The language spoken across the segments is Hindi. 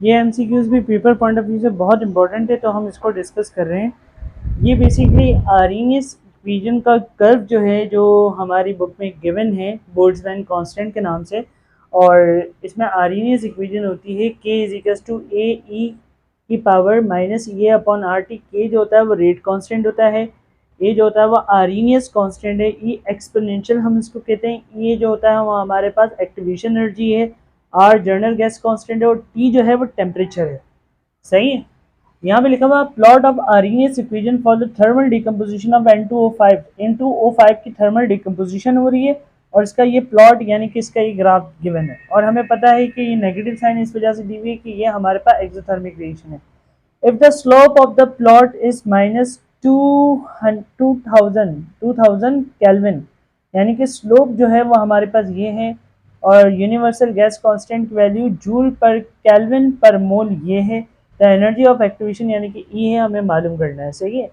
ये एमसीक्यूज भी पेपर पॉइंट ऑफ व्यू से बहुत इंपॉर्टेंट है, तो हम इसको डिस्कस कर रहे हैं। ये बेसिकली आर्रहनीयस इक्वेशन का कर्व जो है, जो हमारी बुक में गिवन है बोल्ट्जमैन कांस्टेंट के नाम से, और इसमें आर्रहनीयस इक्वेशन होती है k इज इक्वल टू ए ई की power minus A upon R T. के जो होता है वो रेट कांस्टेंट होता है, ए जो होता है वो आर्रहनीयस कांस्टेंट है, ई एक्सपोनेंशियल हम इसको कहते हैं, ये जो होता है वो हमारे पास एक्टिवेशन एनर्जी है, आर जर्नल गैस कांस्टेंट है, और टी जो है वो टेम्परेचर है। सही है। यहाँ पे लिखा हुआ plot of Arrhenius equation for the thermal decomposition of N2O5। N2O5 की थर्मल डिकम्पोजिशन हो रही है और इसका ये प्लॉट यानी कि इसका ये ग्राफ गिवन है, और हमें पता है कि ये नेगेटिव साइन इस वजह से दी हुई है कि ये हमारे पास एक्सोथर्मिक रिएक्शन है। If the slope of the plot is minus 2000 kelvin, यानी कि स्लोप जो है वो हमारे पास ये है, और यूनिवर्सल गैस कांस्टेंट की वैल्यू जूल पर केल्विन पर मोल ये है। द एनर्जी ऑफ एक्टिवेशन यानी कि ई है, हमें मालूम करना है। सही है।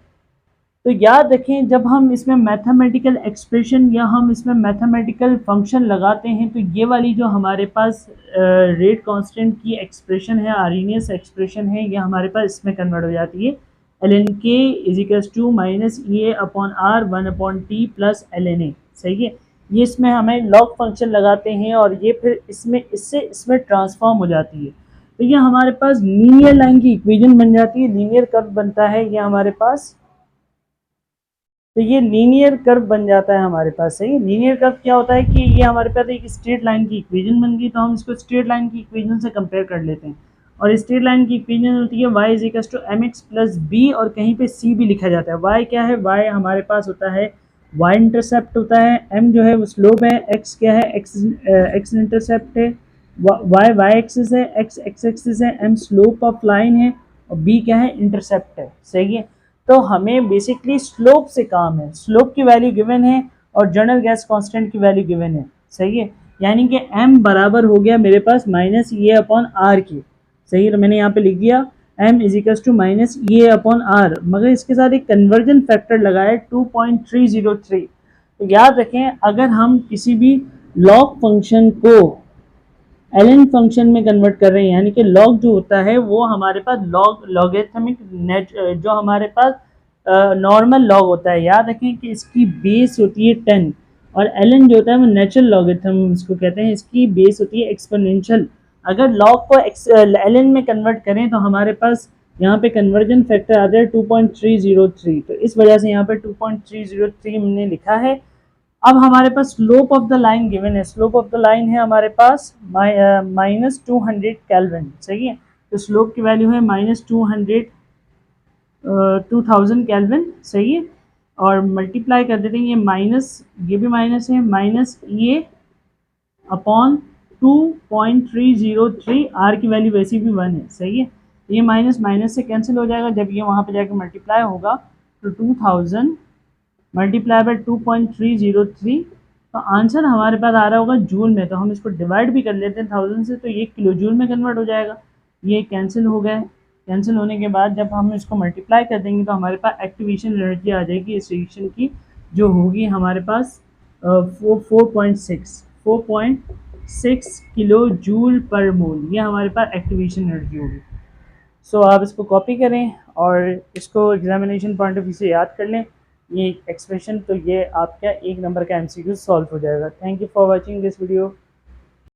तो याद रखें, जब हम इसमें मैथमेटिकल एक्सप्रेशन या हम इसमें मैथमेटिकल फंक्शन लगाते हैं, तो ये वाली जो हमारे पास रेट कांस्टेंट की एक्सप्रेशन है, आर्रहनीयस एक्सप्रेशन है, ये हमारे पास इसमें कन्वर्ट हो जाती है ln k is equals to minus E A upon R 1/t plus ln a। सही है। ये इसमें हमें लॉग फंक्शन लगाते हैं और ये फिर इसमें ट्रांसफॉर्म हो जाती है, तो ये हमारे पास लीनियर लाइन की इक्वेशन बन जाती है, लीनियर कर्व बनता है ये हमारे पास। तो ये लीनियर कर्व बन जाता है हमारे पास। सही। लीनियर कर्व क्या होता है कि ये हमारे पास एक स्ट्रेट लाइन की इक्वेशन बन गई, तो हम इसको स्ट्रेट लाइन की इक्वेशन से कंपेयर कर लेते हैं, और स्ट्रेट लाइन की इक्वेशन होती है y is equal to M X plus B, और कहीं पे c भी लिखा जाता है। y क्या है, y हमारे पास होता है y इंटरसेप्ट होता है, m जो है वो स्लोप है, x क्या है, x इंटरसेप्ट है, y एक्सिस है, x एक्सिस है, m स्लोप ऑफ लाइन है, और b क्या है, इंटरसेप्ट है। सही है। तो हमें बेसिकली स्लोप से काम है, स्लोप की वैल्यू गिवन है और जनरल गैस कांस्टेंट की वैल्यू गिवन है। सही है। यानी कि m बराबर हो गया मेरे पास माइनस ए अपॉन आर की। सही है। तो मैंने यहाँ पे लिख दिया m is equal to minus A upon R, मगर इसके साथ एक कन्वर्जन फैक्टर लगाया 2.303। तो याद रखें, अगर हम किसी भी लॉग फंक्शन को ln फंक्शन में कन्वर्ट कर रहे हैं, यानी कि log जो होता है वो हमारे पास लॉगरिथमिक जो हमारे पास नॉर्मल लॉग होता है, याद रखें कि इसकी बेस होती है 10, और ln जो होता है वो नेचुरल लॉगरिथम इसको कहते हैं, इसकी बेस होती है एक्सपोनेंशियल। अगर लॉग को ln में कन्वर्ट करें तो हमारे पास यहाँ पे कन्वर्जन फैक्टर आ जाए 2.303, तो इस वजह से यहाँ पे 2.303 हमने लिखा है। अब हमारे पास slope of the line given है, स्लोप ऑफ द लाइन है हमारे पास माइनस 200 केल्विन। सही है। तो स्लोप की वैल्यू है माइनस 2000 केल्विन। सही है। और मल्टीप्लाई कर देते हैं, ये माइनस, ये भी माइनस है, माइनस ये अपॉन 2.303, आर की वैल्यू वैसी भी 1 है। सही है। ये माइनस माइनस से कैंसिल हो जाएगा, जब ये वहाँ पे जाकर मल्टीप्लाई होगा तो 2000 मल्टीप्लाई बाय 2.303, तो आंसर हमारे पास आ रहा होगा जूल में। तो हम इसको डिवाइड भी कर लेते हैं 1000 से, तो ये किलो जूल में कन्वर्ट हो जाएगा। ये कैंसिल हो गया है। कैंसिल होने के बाद जब हम इसको मल्टीप्लाई कर देंगे तो हमारे पास एक्टिवेशन एनर्जी आ जाएगी इस रिएक्शन की, जो होगी हमारे पास 4.6 किलो जूल पर मोल। ये हमारे पास एक्टिवेशन एनर्जी होगी। सो आप इसको कॉपी करें और इसको एग्जामिनेशन पॉइंट ऑफ व्यू से याद कर लें ये एक्सप्रेशन, तो ये आपका 1 नंबर का MCQ सॉल्व हो जाएगा। Thank you for watching this video.